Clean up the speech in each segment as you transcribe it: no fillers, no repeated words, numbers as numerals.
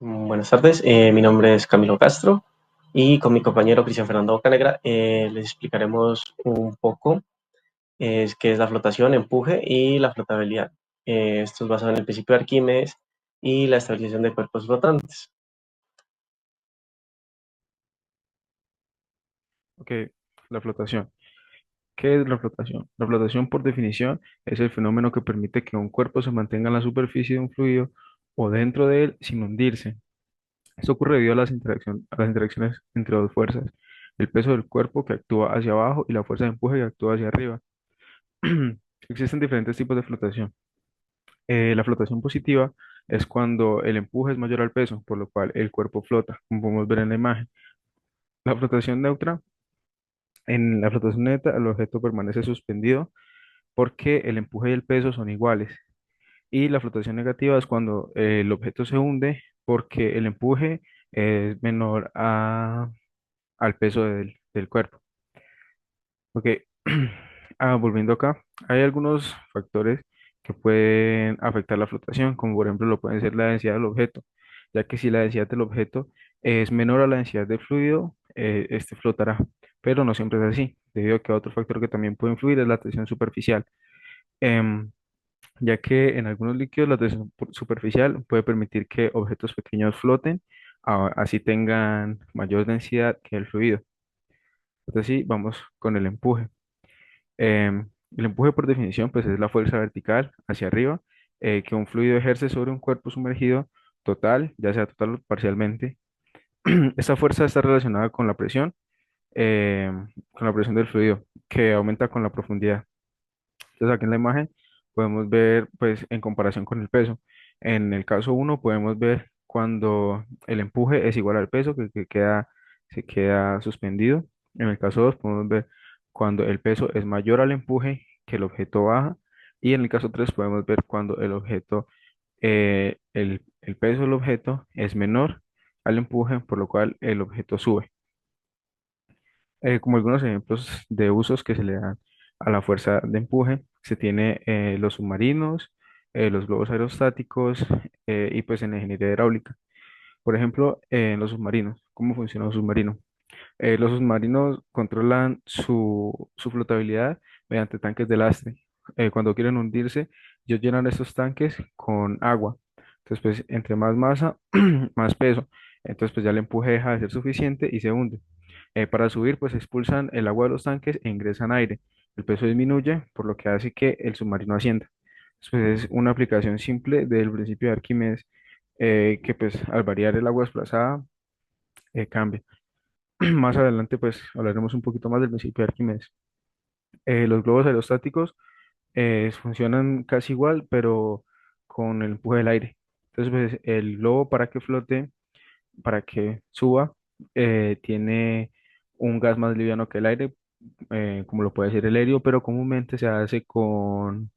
Buenas tardes, mi nombre es Camilo Castro y con mi compañero Cristian Fernando Bocanegra les explicaremos un poco qué es la flotación, empuje y la flotabilidad. Esto es basado en el principio de Arquímedes y la estabilización de cuerpos flotantes. Ok, la flotación. ¿Qué es la flotación? La flotación, por definición, es el fenómeno que permite que un cuerpo se mantenga en la superficie de un fluido o dentro de él sin hundirse. Esto ocurre debido a a las interacciones entre dos fuerzas, el peso del cuerpo que actúa hacia abajo y la fuerza de empuje que actúa hacia arriba. Existen diferentes tipos de flotación. La flotación positiva es cuando el empuje es mayor al peso, por lo cual el cuerpo flota, como podemos ver en la imagen. La flotación neutra, en la flotación neta, el objeto permanece suspendido porque el empuje y el peso son iguales. Y la flotación negativa es cuando el objeto se hunde porque el empuje es menor al peso del cuerpo. Ok, volviendo acá, hay algunos factores que pueden afectar la flotación, como por ejemplo lo pueden ser la densidad del objeto, ya que si la densidad del objeto es menor a la densidad del fluido, este flotará, pero no siempre es así, debido a que otro factor que también puede influir es la tensión superficial. Em, ya que en algunos líquidos la tensión superficial puede permitir que objetos pequeños floten, así tengan mayor densidad que el fluido. Entonces sí, vamos con el empuje. El empuje por definición pues es la fuerza vertical hacia arriba que un fluido ejerce sobre un cuerpo sumergido total, ya sea total o parcialmente. Esta fuerza está relacionada con la presión del fluido, que aumenta con la profundidad. Entonces aquí en la imagen podemos ver, pues en comparación con el peso. En el caso uno podemos ver cuando el empuje es igual al peso, se queda suspendido. En el caso 2 podemos ver cuando el peso es mayor al empuje, que el objeto baja. Y en el caso 3 podemos ver cuando el peso del objeto es menor al empuje, por lo cual el objeto sube. Como algunos ejemplos de usos que se le dan a la fuerza de empuje, se tiene los submarinos, los globos aerostáticos y pues en la ingeniería hidráulica. Por ejemplo, en los submarinos, ¿cómo funciona un submarino? Los submarinos controlan su flotabilidad mediante tanques de lastre. Cuando quieren hundirse, ellos llenan estos tanques con agua. Entonces, pues, entre más masa, más peso. Entonces, pues ya el empuje deja de ser suficiente y se hunde. Para subir, pues expulsan el agua de los tanques e ingresan aire. El peso disminuye, por lo que hace que el submarino ascienda. Pues es una aplicación simple del principio de Arquímedes, que pues al variar el agua desplazada, cambia. Más adelante, pues hablaremos un poquito más del principio de Arquímedes. Los globos aerostáticos funcionan casi igual, pero con el empuje del aire. Entonces, pues el globo para que flote, para que suba, tiene un gas más liviano que el aire, como lo puede ser el helio, pero comúnmente se hace con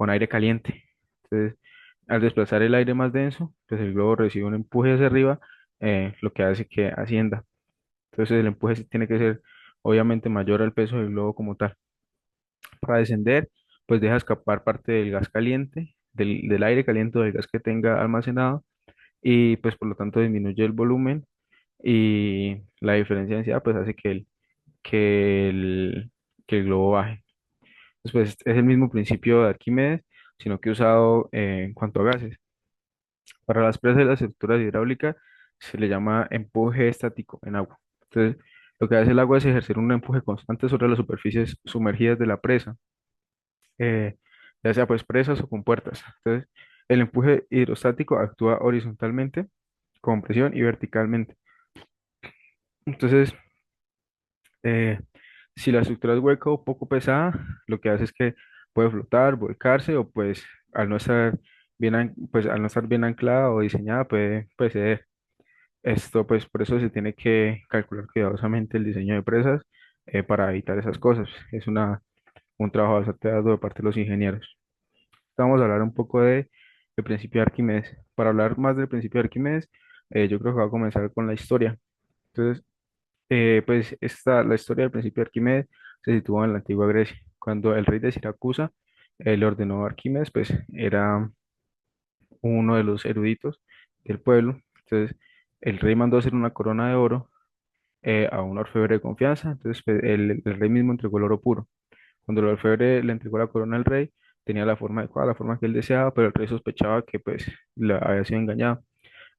aire caliente. Entonces, al desplazar el aire más denso, pues el globo recibe un empuje hacia arriba, lo que hace que ascienda. Entonces el empuje sí tiene que ser obviamente mayor al peso del globo como tal. Para descender, pues deja escapar parte del gas caliente, del aire caliente o del gas que tenga almacenado y pues por lo tanto disminuye el volumen y la diferencia de densidad pues hace que el, que el globo baje. Después es el mismo principio de Arquímedes, sino que usado en cuanto a gases. Para las presas de las estructuras hidráulicas se le llama empuje estático en agua. Entonces, lo que hace el agua es ejercer un empuje constante sobre las superficies sumergidas de la presa, eh, ya sea pues presas o compuertas. Entonces, el empuje hidrostático actúa horizontalmente, con presión y verticalmente. Entonces, eh, si la estructura es hueca o poco pesada, lo que hace es que puede flotar, volcarse o pues al no estar pues al no estar bien anclada o diseñada puede ceder. Esto, pues, por eso se tiene que calcular cuidadosamente el diseño de presas para evitar esas cosas. Es un trabajo bastante arduo de parte de los ingenieros. Vamos a hablar un poco del principio de Arquímedes. Para hablar más del principio de Arquímedes, yo creo que va a comenzar con la historia. Entonces, la historia del principio de Arquímedes se sitúa en la antigua Grecia, cuando el rey de Siracusa le ordenó a Arquímedes, pues, era uno de los eruditos del pueblo, Entonces, el rey mandó hacer una corona de oro a un orfebre de confianza. Entonces, pues, el rey mismo entregó el oro puro. Cuando el orfebre le entregó la corona al rey, tenía la forma adecuada, la forma que él deseaba, pero el rey sospechaba que pues le había sido engañado.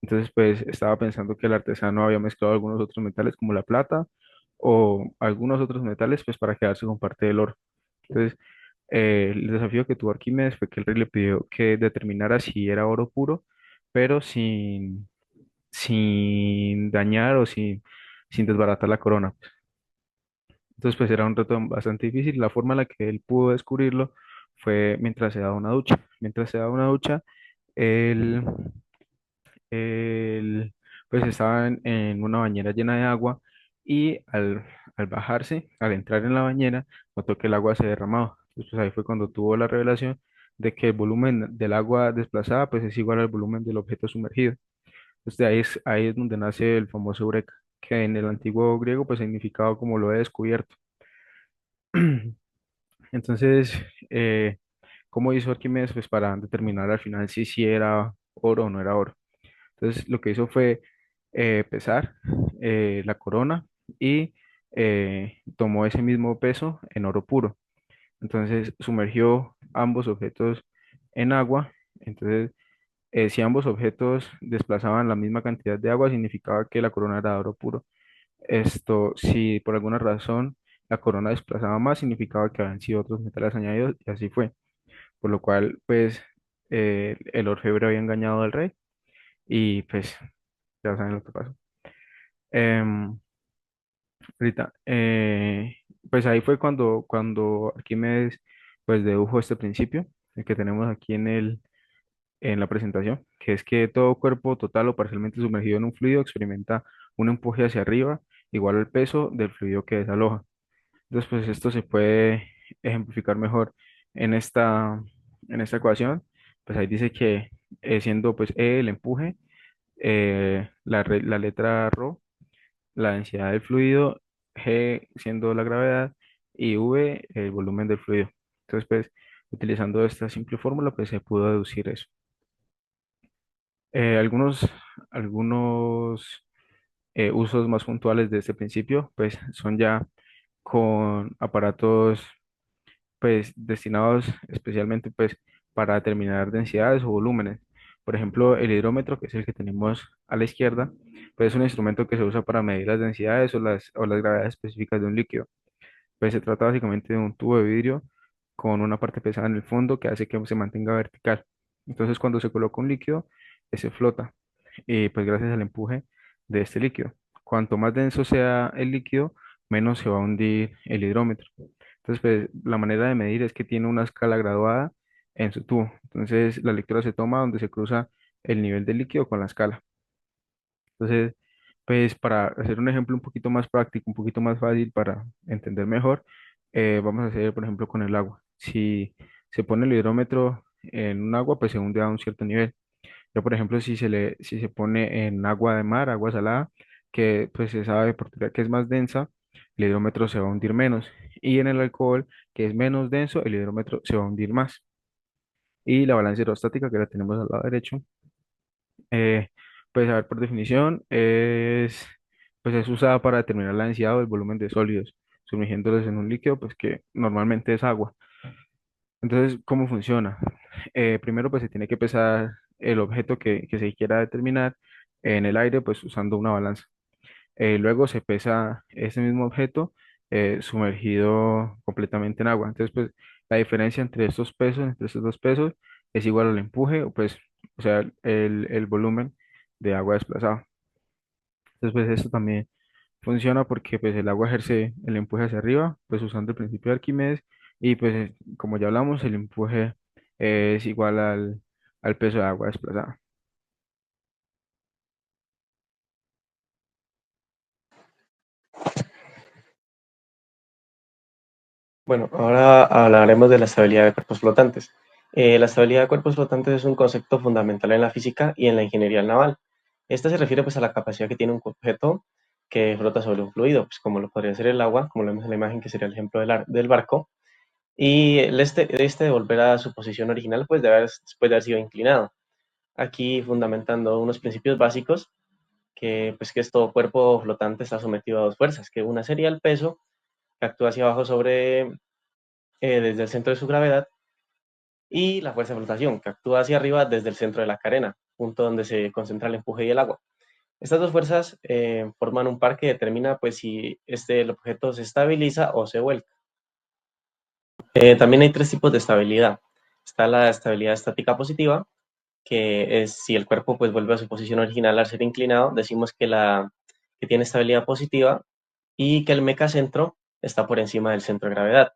Entonces, pues estaba pensando que el artesano había mezclado algunos otros metales como la plata o algunos otros metales pues para quedarse con parte del oro. Entonces, el desafío que tuvo Arquímedes fue que el rey le pidió que determinara si era oro puro, pero sin dañar o sin desbaratar la corona. Entonces, pues era un reto bastante difícil. La forma en la que él pudo descubrirlo fue mientras se daba una ducha. Mientras se daba una ducha, él, él, pues estaba en una bañera llena de agua y al bajarse, al entrar en la bañera, notó que el agua se derramaba. Entonces, pues ahí fue cuando tuvo la revelación de que el volumen del agua desplazada pues es igual al volumen del objeto sumergido. Entonces, ahí es donde nace el famoso eureka, que en el antiguo griego pues significaba como lo he descubierto. Entonces, ¿cómo hizo Arquímedes pues, para determinar al final si era oro o no era oro? Entonces, lo que hizo fue pesar la corona y tomó ese mismo peso en oro puro. Entonces, sumergió ambos objetos en agua. Entonces, si ambos objetos desplazaban la misma cantidad de agua, significaba que la corona era de oro puro. Esto, si por alguna razón la corona desplazaba más, significaba que habían sido otros metales añadidos, y así fue. Por lo cual, pues, el orfebre había engañado al rey, y pues, ya saben lo que pasó. Em, ahorita, pues ahí fue cuando Arquímedes, pues, dedujo este principio, el que tenemos aquí en la presentación, que es que todo cuerpo total o parcialmente sumergido en un fluido experimenta un empuje hacia arriba igual al peso del fluido que desaloja. Entonces, pues esto se puede ejemplificar mejor en esta ecuación. Pues ahí dice que siendo pues E el empuje, la letra ρ, la densidad del fluido, G siendo la gravedad y V el volumen del fluido. Entonces, pues utilizando esta simple fórmula, pues se pudo deducir eso. Algunos usos más puntuales de este principio, pues son ya con aparatos pues destinados especialmente pues para determinar densidades o volúmenes. Por ejemplo, el hidrómetro, que es el que tenemos a la izquierda, pues es un instrumento que se usa para medir las densidades o las gravedades específicas de un líquido. Pues se trata básicamente de un tubo de vidrio con una parte pesada en el fondo que hace que se mantenga vertical. Entonces, cuando se coloca un líquido, ese flota y pues gracias al empuje de este líquido. Cuanto más denso sea el líquido, menos se va a hundir el hidrómetro. Entonces, pues la manera de medir es que tiene una escala graduada en su tubo. Entonces, la lectura se toma donde se cruza el nivel del líquido con la escala. Entonces, pues para hacer un ejemplo un poquito más práctico, un poquito más fácil para entender mejor, vamos a hacer, por ejemplo, con el agua. Si se pone el hidrómetro en un agua, pues se hunde a un cierto nivel. Ya, por ejemplo, si se pone en agua de mar, agua salada, que pues se sabe por teoría que es más densa, el hidrómetro se va a hundir menos. Y en el alcohol, que es menos denso, el hidrómetro se va a hundir más. Y la balanza hidrostática, que la tenemos al lado derecho, eh, pues a ver, por definición, pues es usada para determinar la densidad o el volumen de sólidos, sumergiéndolos en un líquido, pues que normalmente es agua. Entonces, ¿cómo funciona? Primero, pues se tiene que pesar el objeto que se quiera determinar en el aire, pues usando una balanza. Luego se pesa ese mismo objeto sumergido completamente en agua. Entonces, pues la diferencia entre estos pesos, entre estos dos pesos, es igual al empuje, o sea, el volumen de agua desplazado. Entonces, pues esto también funciona porque pues el agua ejerce el empuje hacia arriba, pues usando el principio de Arquímedes, y pues como ya hablamos, el empuje es igual al peso de agua desplazada. Bueno, ahora hablaremos de la estabilidad de cuerpos flotantes. La estabilidad de cuerpos flotantes es un concepto fundamental en la física y en la ingeniería naval. Esta se refiere pues a la capacidad que tiene un objeto que flota sobre un fluido, pues como lo podría ser el agua, como lo vemos en la imagen que sería el ejemplo del barco, y este de volver a su posición original pues después de haber sido inclinado. aquí fundamentando unos principios básicos, que pues que todo cuerpo flotante está sometido a dos fuerzas, que una sería el peso, que actúa hacia abajo desde el centro de su gravedad, y la fuerza de flotación, que actúa hacia arriba desde el centro de la carena, punto donde se concentra el empuje y el agua. Estas dos fuerzas forman un par que determina pues si el objeto se estabiliza o se vuelca. También hay tres tipos de estabilidad. Está la estabilidad estática positiva, que es si el cuerpo pues vuelve a su posición original al ser inclinado, decimos que tiene estabilidad positiva y que el mecacentro está por encima del centro de gravedad.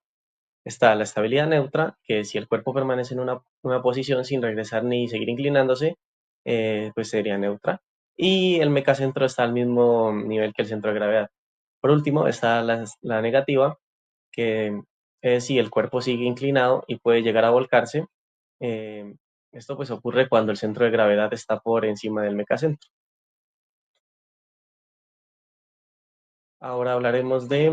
Está la estabilidad neutra, que si el cuerpo permanece en una posición sin regresar ni seguir inclinándose, pues sería neutra. Y el mecacentro está al mismo nivel que el centro de gravedad. Por último, está la negativa, que es si el cuerpo sigue inclinado y puede llegar a volcarse. eh, Esto pues ocurre cuando el centro de gravedad está por encima del mecacentro. Ahora hablaremos de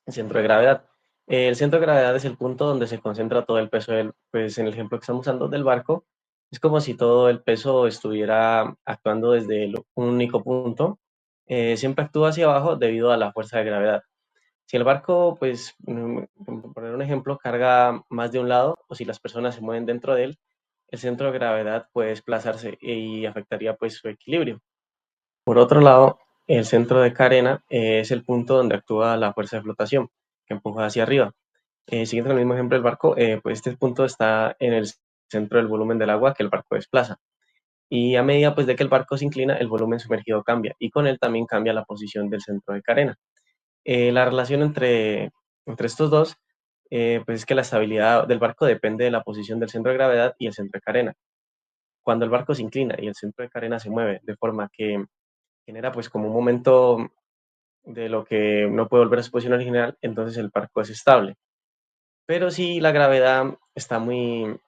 el centro de gravedad. El centro de gravedad es el punto donde se concentra todo el peso pues en el ejemplo que estamos usando del barco, es como si todo el peso estuviera actuando desde un único punto. Siempre actúa hacia abajo debido a la fuerza de gravedad. Si el barco, pues, por poner un ejemplo, carga más de un lado, o si las personas se mueven dentro de él, el centro de gravedad puede desplazarse y afectaría pues su equilibrio. Por otro lado, el centro de carena es el punto donde actúa la fuerza de flotación, que empuja hacia arriba. Siguiendo el mismo ejemplo del barco, pues este punto está en el centro del volumen del agua que el barco desplaza. Y a medida pues, de que el barco se inclina, el volumen sumergido cambia y con él también cambia la posición del centro de carena. La relación entre estos dos, pues es que la estabilidad del barco depende de la posición del centro de gravedad y el centro de carena. Cuando el barco se inclina y el centro de carena se mueve de forma que genera pues como un momento de lo que no puede volver a su posición original, entonces el barco es estable. Pero si la gravedad está muy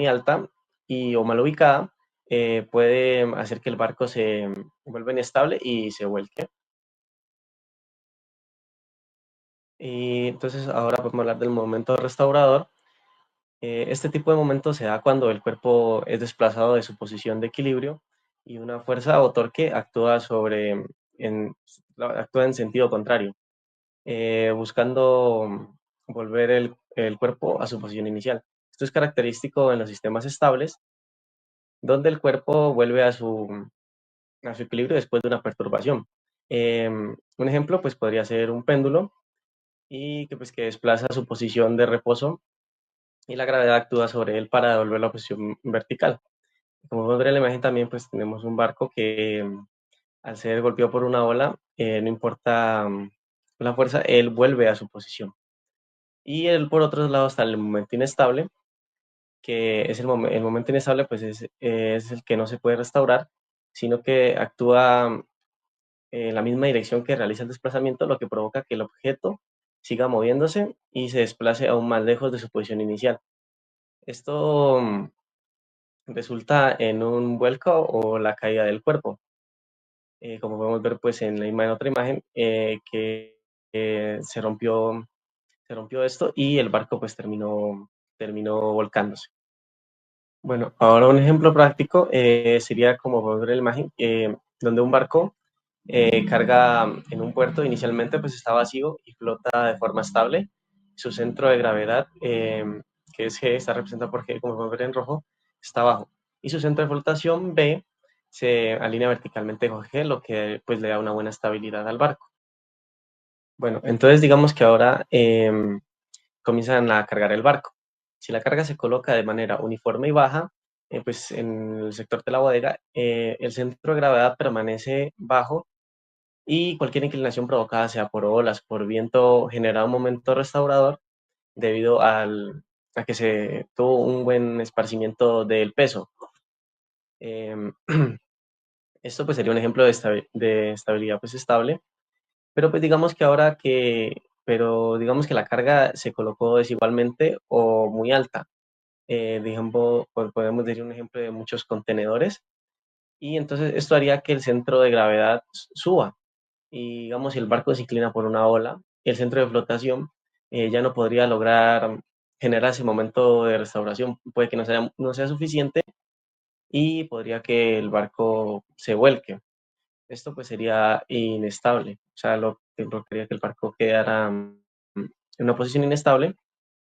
alta o mal ubicada, puede hacer que el barco se vuelva inestable y se vuelque. Y entonces ahora podemos hablar del momento restaurador. Este tipo de momento se da cuando el cuerpo es desplazado de su posición de equilibrio y una fuerza o torque en, actúa en sentido contrario, buscando volver el cuerpo a su posición inicial. Esto es característico en los sistemas estables, donde el cuerpo vuelve a su equilibrio después de una perturbación. Un ejemplo pues, podría ser un péndulo y que desplaza su posición de reposo y la gravedad actúa sobre él para devolverlo a la posición vertical. Como podemos ver en la imagen también, pues tenemos un barco que al ser golpeado por una ola, no importa la fuerza, él vuelve a su posición. Y él, por otro lado, está el momento inestable, que es el momento inestable, pues es el que no se puede restaurar, sino que actúa en la misma dirección que realiza el desplazamiento, lo que provoca que el objeto siga moviéndose y se desplace aún más lejos de su posición inicial. Esto resulta en un vuelco o la caída del cuerpo. Como podemos ver pues en otra imagen, que se rompió esto y el barco pues terminó volcándose. Bueno, ahora un ejemplo práctico sería como podemos ver en la imagen, donde un barco carga en un puerto, inicialmente pues está vacío y flota de forma estable. Su centro de gravedad, que es G, está representado por G, como podemos ver en rojo, está abajo. Y su centro de flotación, B, se alinea verticalmente con G, lo que pues le da una buena estabilidad al barco. Bueno, entonces digamos que ahora comienzan a cargar el barco. Si la carga se coloca de manera uniforme y baja, pues en el sector de la bodega, el centro de gravedad permanece bajo y cualquier inclinación provocada, sea por olas, por viento, genera un momento restaurador debido a que se tuvo un buen esparcimiento del peso. Em, Esto pues sería un ejemplo de estabilidad pues estable, pero pues digamos que la carga se colocó desigualmente o muy alta. Digamos, podemos decir un ejemplo de muchos contenedores y entonces esto haría que el centro de gravedad suba y digamos si el barco se inclina por una ola, el centro de flotación ya no podría lograr generar ese momento de restauración, puede que no sea suficiente y podría que el barco se vuelque. Esto pues sería inestable, o sea, lo que haría que el barco quedara en una posición inestable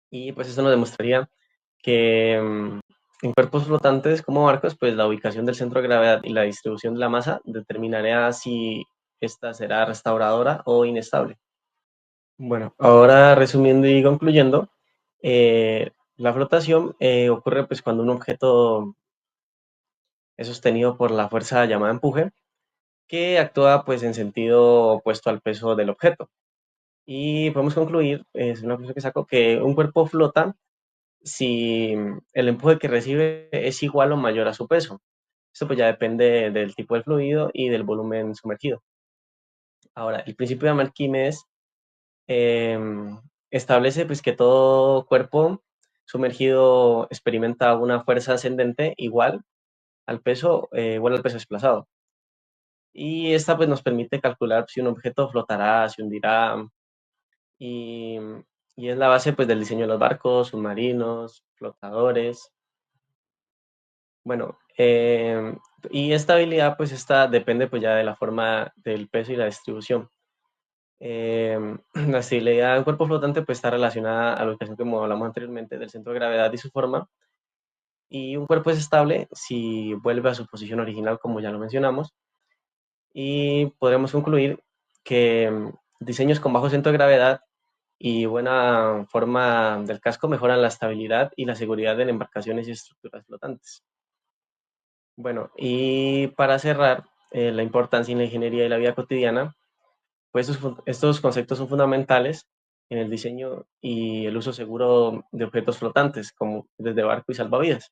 y pues eso nos demostraría que en cuerpos flotantes como barcos, pues la ubicación del centro de gravedad y la distribución de la masa determinaría si esta será restauradora o inestable. Bueno, ahora resumiendo y concluyendo, la flotación ocurre pues cuando un objeto es sostenido por la fuerza llamada empuje, que actúa pues en sentido opuesto al peso del objeto. Y podemos concluir, es una conclusión que saco, que un cuerpo flota si el empuje que recibe es igual o mayor a su peso. Esto pues ya depende del tipo de fluido y del volumen sumergido. Ahora, el principio de Arquímedes establece pues que todo cuerpo sumergido experimenta una fuerza ascendente igual al peso desplazado. Y esta pues nos permite calcular si un objeto flotará, se hundirá, y, y es la base pues del diseño de los barcos, submarinos, flotadores. Bueno, y esta habilidad pues esta depende pues ya de la forma del peso y la distribución. La estabilidad de un cuerpo flotante pues está relacionada a la ubicación, como hablamos anteriormente, del centro de gravedad y su forma. Y un cuerpo es estable si vuelve a su posición original, como ya lo mencionamos. Y podremos concluir que diseños con bajo centro de gravedad y buena forma del casco mejoran la estabilidad y la seguridad en embarcaciones y estructuras flotantes. Bueno, y para cerrar, la importancia en la ingeniería y la vida cotidiana, pues estos conceptos son fundamentales en el diseño y el uso seguro de objetos flotantes, como desde barco y salvavidas.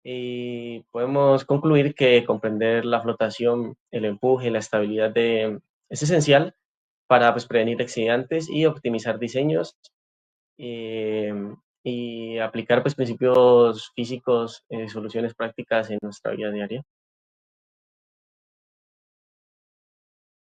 Y podemos concluir que comprender la flotación, el empuje, la estabilidad es esencial para pues, prevenir accidentes y optimizar diseños eh, y aplicar pues, principios físicos, soluciones prácticas en nuestra vida diaria.